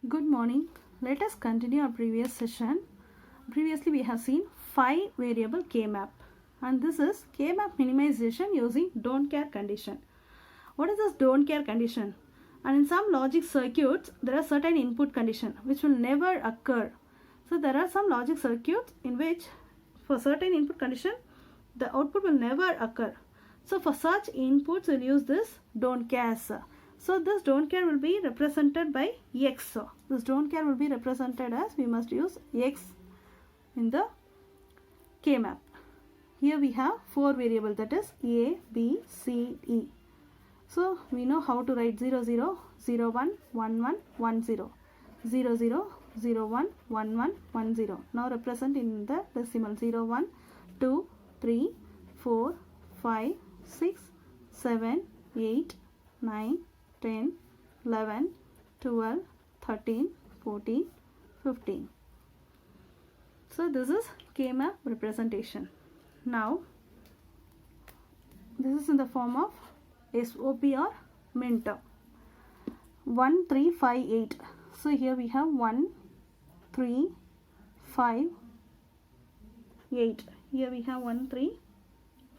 Good morning. Let us continue our previous session. Previously we have seen 5 variable K-map, and this is K-map minimization using don't care condition. What is this don't care condition? And in some logic circuits there are certain input condition which will never occur. So there are some logic circuits in which for certain input condition the output will never occur. So for such inputs we'll use this don't care. So this don't care will be represented by X. This don't care will be represented as we must use X in the K-map. Here we have 4 variables, that is A, B, C, E. So we know how to write 0, 0, 0, 1, 1, 1, 1, 0. 0, 0, 0, 1, 1, 1, 1, 0. Now represent in the decimal 0, 1, 2, 3, 4, 5, 6, 7, 8, 9, 10, 11, 12, 13, 14, 15. So this is K-map representation. Now this is in the form of SOP or minterm. 1, 3, 5, 8. So here we have 1, 3, 5, 8. Here we have 1, 3,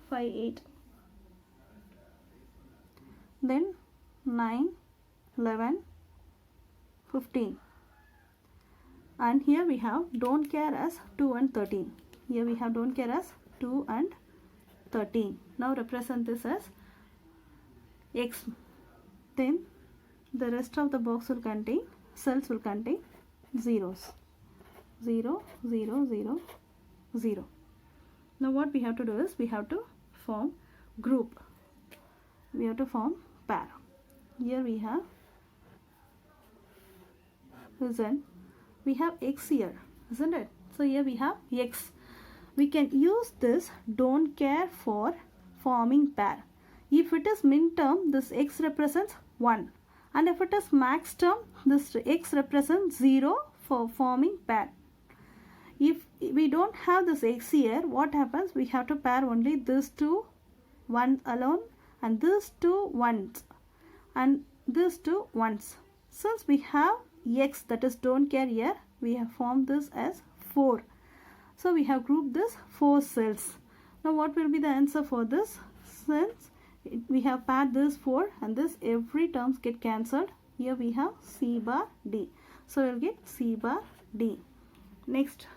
5, 8. Then 9, 11, 15. And here we have don't care as 2 and 13. Here we have don't care as 2 and 13. Now represent this as X. Then the rest of the box will contain, cells will contain zeros. 0, 0, 0, 0. Now what we have to do is we have to form group. We have to form pair. Here we have Z. We have X here, isn't it? So here we have X. We can use this don't care for forming pair. If it is min term, this X represents 1. And if it is max term, this X represents 0 for forming pair. If we don't have this X here, what happens? We have to pair only these two ones alone and these two ones and these two ones. Since we have X, that is don't care here, we have formed this as 4. So we have grouped this 4 cells. Now what will be the answer for this? Since we have paired this 4 and this every terms get cancelled, here we have C bar D. So we will get C bar D. Next,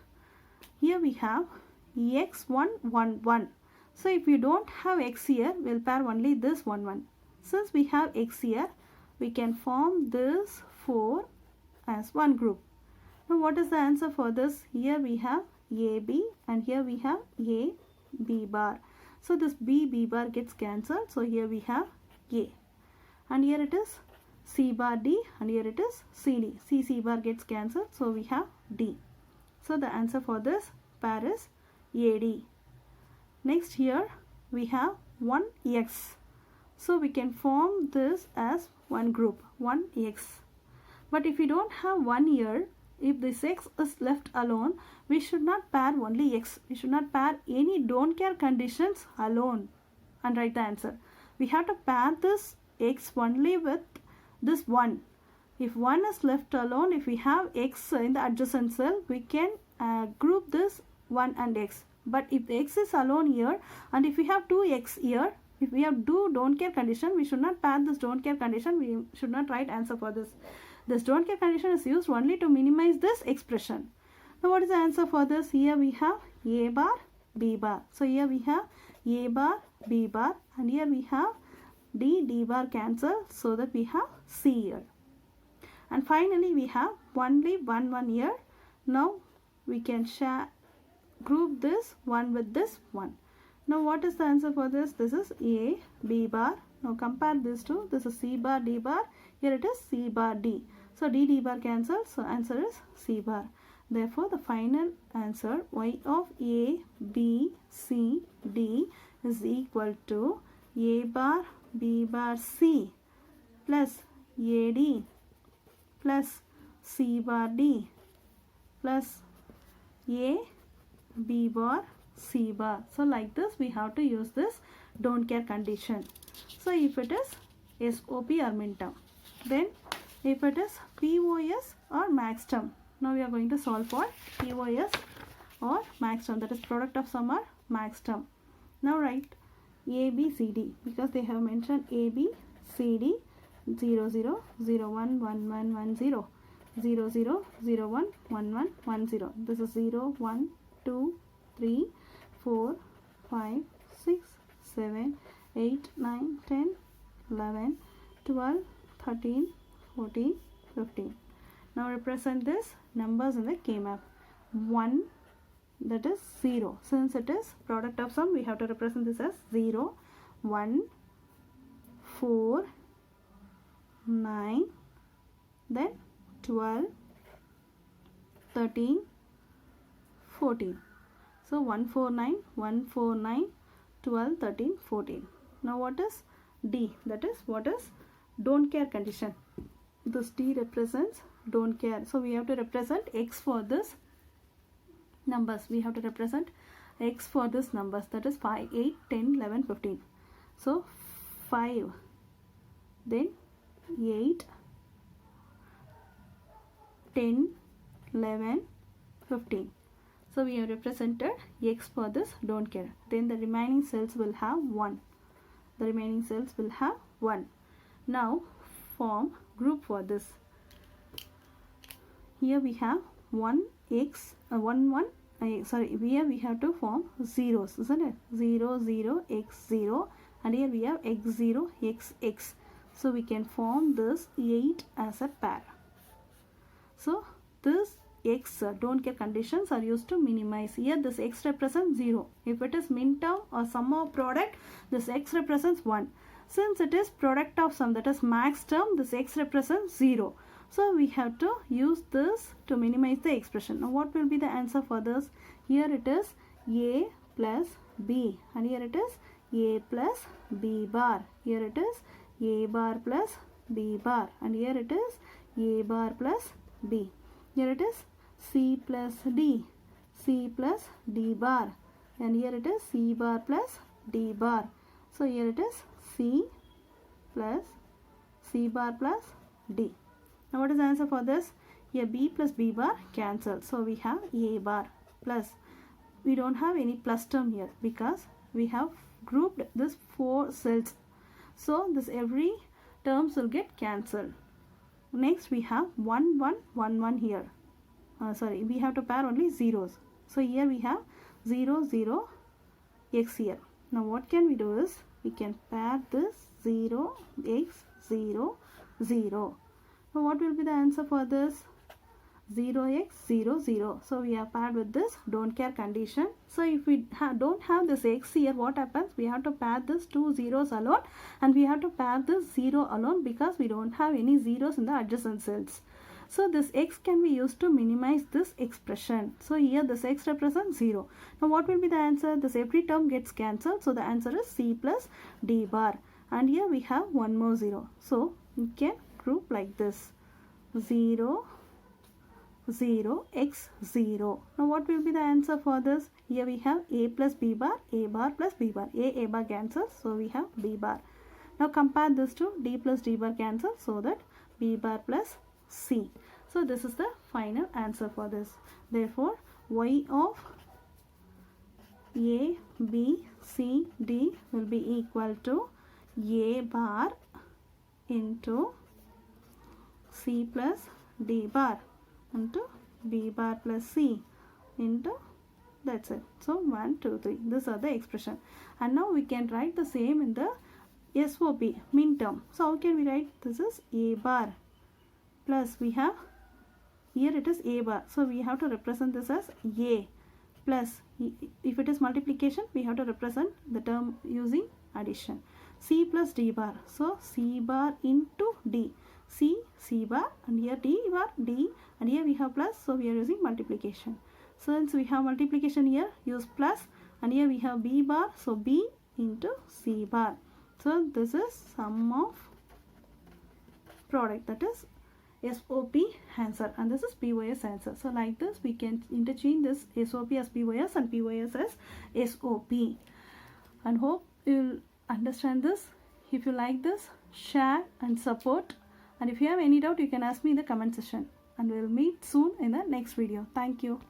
here we have X1, 1, 1. So if you don't have X here, we will pair only this 1, 1. Since we have X here, we can form this 4 as one group. Now what is the answer for this? Here we have AB and here we have A, B bar. So this B, B bar gets cancelled. So here we have A. And here it is C bar D and here it is CD. C, C bar gets cancelled. So we have D. So the answer for this pair is AD. Next here we have 1X. So we can form this as one group, 1X. But if we don't have 1 here, if this X is left alone, we should not pair only X. We should not pair any don't care conditions alone and write the answer. We have to pair this X only with this 1. If 1 is left alone, if we have X in the adjacent cell, we can group this 1 and X. But if X is alone here and if we have 2X here, if we have don't care condition, we should not pair this don't care condition. We should not write answer for this. This don't care condition is used only to minimize this expression. Now what is the answer for this? Here we have A bar, B bar. So here we have A bar, B bar and here we have D, D bar cancel, so that we have C here. And finally we have only 1, 1 here. Now we can group this 1 with this 1. Now what is the answer for this? This is A, B bar. Now compare these two. This is C bar, D bar. Here it is C bar, D. So D, D bar cancels. So answer is C bar. Therefore the final answer Y of A, B, C, D is equal to A bar, B bar, C plus AD plus C bar D plus A, B bar, C bar. So like this we have to use this don't care condition. So if it is SOP or minterm, then if it is POS or max term. Now we are going to solve for POS or max term, that is product of sum or max term. Now write A, B, C, D, because they have mentioned A, B, C, D, 0, 0, 0, 1, 1, 1, 1, 0, 0, 0, 0, 1, 1, 1, 1, 0. This is 0, 1, 2, 3, 4, 5, 6, 7, 8, 9, 10, 11, 12, 13, 14, 15. Now represent this numbers in the K-map. 1, that is 0. Since it is product of sum, we have to represent this as 0, 1, 4, 9, then 12, 13, 14. So 149, 149, 12, 13, 14. Now what is D? That is what is don't care condition. This D represents don't care. So we have to represent X for this numbers. We have to represent X for this numbers, that is 5, 8, 10, 11, 15. So 5, then 8, 10, 11, 15. So we have represented X for this don't care. Then the remaining cells will have 1. The remaining cells will have 1. Now form group for this. Here we have 1 X, 1 1. Here we have to form zeros, isn't it? 0 0 X 0, and here we have X 0 X X. So we can form this 8 as a pair. So this X don't care conditions are used to minimize. Here this X represents 0. If it is min term or sum of product, this X represents 1. Since it is product of sum, that is max term, this X represents 0. So we have to use this to minimize the expression. Now what will be the answer for this? Here it is A plus B, and here it is A plus B bar. Here it is A bar plus B bar, and here it is A bar plus B. Here it is C plus D, C plus D bar, and here it is C bar plus D bar. So here it is C plus C bar plus D. Now what is the answer for this? Here B plus B bar cancel. So we have A bar plus. We don't have any plus term here because we have grouped this 4 cells. So this every terms will get cancelled. Next we have 1 1 1 1 here. We have to pair only zeros. So here we have 0 0 X here. Now what can we do is we can pair this 0 X 0 0. Now what will be the answer for this? 0x 0 0. So we are paired with this don't care condition. So if we don't have this X here, what happens? We have to pair this 2 zeros alone, and we have to pair this 0 alone because we don't have any zeros in the adjacent cells. So this X can be used to minimize this expression. So here this X represents 0. Now what will be the answer? This every term gets cancelled. So the answer is C plus D bar. And here we have one more 0. So we can group like this. 0 0 X 0. Now what will be the answer for this? Here we have A plus B bar, A bar plus B bar. A bar cancels, so we have B bar. Now compare this to D plus D bar cancel, so that B bar plus C. So this is the final answer for this. Therefore Y of A, B, C, D will be equal to A bar into C plus D bar into B bar plus C into, that's it. So 1 2 3, these are the expression. And now we can write the same in the SOP min term. So how can we write? This is A bar plus, we have here it is A bar, so we have to represent this as A plus, if it is multiplication we have to represent the term using addition. C plus D bar, so C bar into D, C bar, and here D bar D, and here we have plus, so we are using multiplication. So since we have multiplication here, use plus, and here we have B bar, so B into C bar. So this is sum of product, that is SOP answer, and this is POS answer. So like this we can interchange this SOP as POS and POS as SOP. And hope you will understand this. If you like this, share and support, And if you have any doubt, you can ask me in the comment section. And we'll meet soon in the next video. Thank you.